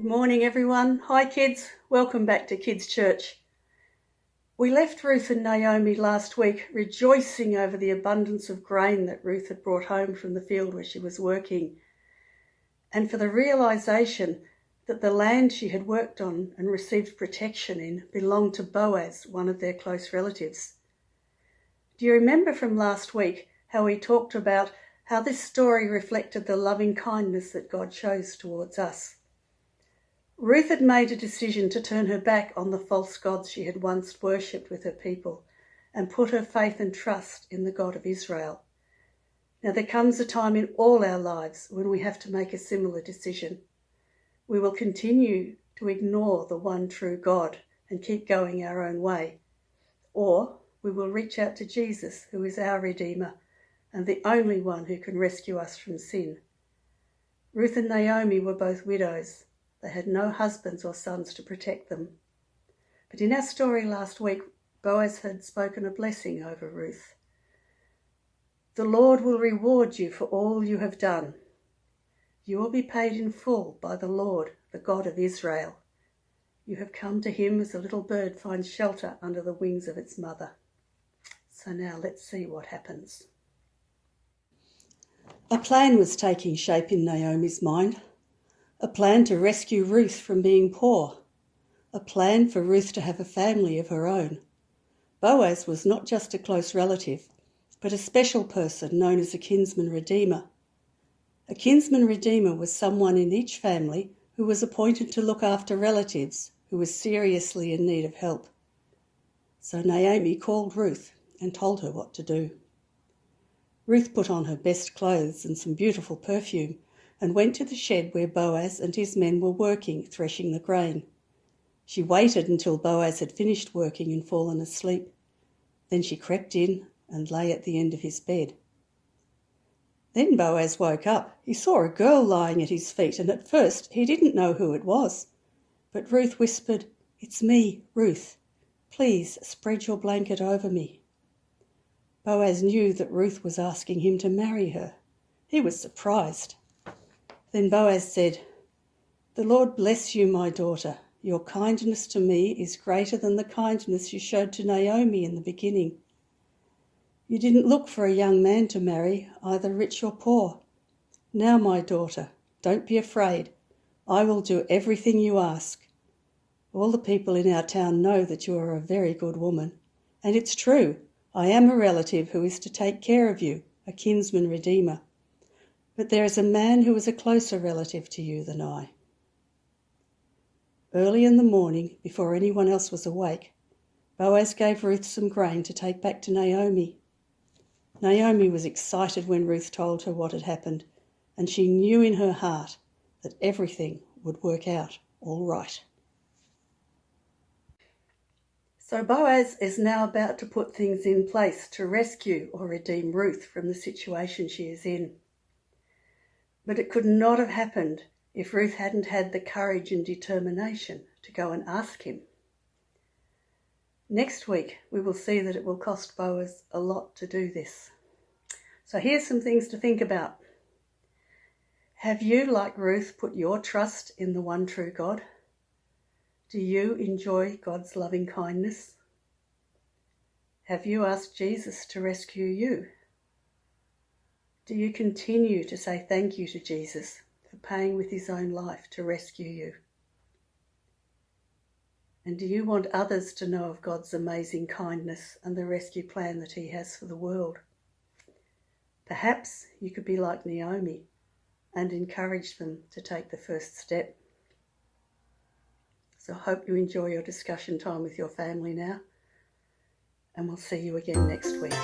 Good morning, everyone. Hi, kids. Welcome back to Kids Church. We left Ruth and Naomi last week rejoicing over the abundance of grain that Ruth had brought home from the field where she was working, and for the realisation that the land she had worked on and received protection in belonged to Boaz, one of their close relatives. Do you remember from last week how we talked about how this story reflected the loving kindness that God shows towards us? Ruth had made a decision to turn her back on the false gods she had once worshipped with her people and put her faith and trust in the God of Israel. Now there comes a time in all our lives when we have to make a similar decision. We will continue to ignore the one true God and keep going our own way, or we will reach out to Jesus, who is our Redeemer and the only one who can rescue us from sin. Ruth and Naomi were both widows. They had no husbands or sons to protect them. But in our story last week, Boaz had spoken a blessing over Ruth. The Lord will reward you for all you have done. You will be paid in full by the Lord, the God of Israel. You have come to him as a little bird finds shelter under the wings of its mother. So now let's see what happens. A plan was taking shape in Naomi's mind. A plan to rescue Ruth from being poor. A plan for Ruth to have a family of her own. Boaz was not just a close relative, but a special person known as a kinsman redeemer. A kinsman redeemer was someone in each family who was appointed to look after relatives who were seriously in need of help. So Naomi called Ruth and told her what to do. Ruth put on her best clothes and some beautiful perfume and went to the shed where Boaz and his men were working, threshing the grain. She waited until Boaz had finished working and fallen asleep. Then she crept in and lay at the end of his bed. Then Boaz woke up. He saw a girl lying at his feet, and at first he didn't know who it was. But Ruth whispered, "It's me, Ruth. Please spread your blanket over me." Boaz knew that Ruth was asking him to marry her. He was surprised. Then Boaz said, "The Lord bless you, my daughter. Your kindness to me is greater than the kindness you showed to Naomi in the beginning. You didn't look for a young man to marry, either rich or poor. Now, my daughter, don't be afraid. I will do everything you ask. All the people in our town know that you are a very good woman. And it's true, I am a relative who is to take care of you, a kinsman redeemer. But there is a man who is a closer relative to you than I." Early in the morning, before anyone else was awake, Boaz gave Ruth some grain to take back to Naomi. Naomi was excited when Ruth told her what had happened, and she knew in her heart that everything would work out all right. So Boaz is now about to put things in place to rescue or redeem Ruth from the situation she is in. But it could not have happened if Ruth hadn't had the courage and determination to go and ask him. Next week, we will see that it will cost Boaz a lot to do this. So here's some things to think about. Have you, like Ruth, put your trust in the one true God? Do you enjoy God's loving kindness? Have you asked Jesus to rescue you? Do you continue to say thank you to Jesus for paying with his own life to rescue you? And do you want others to know of God's amazing kindness and the rescue plan that he has for the world? Perhaps you could be like Naomi and encourage them to take the first step. So I hope you enjoy your discussion time with your family now, and we'll see you again next week.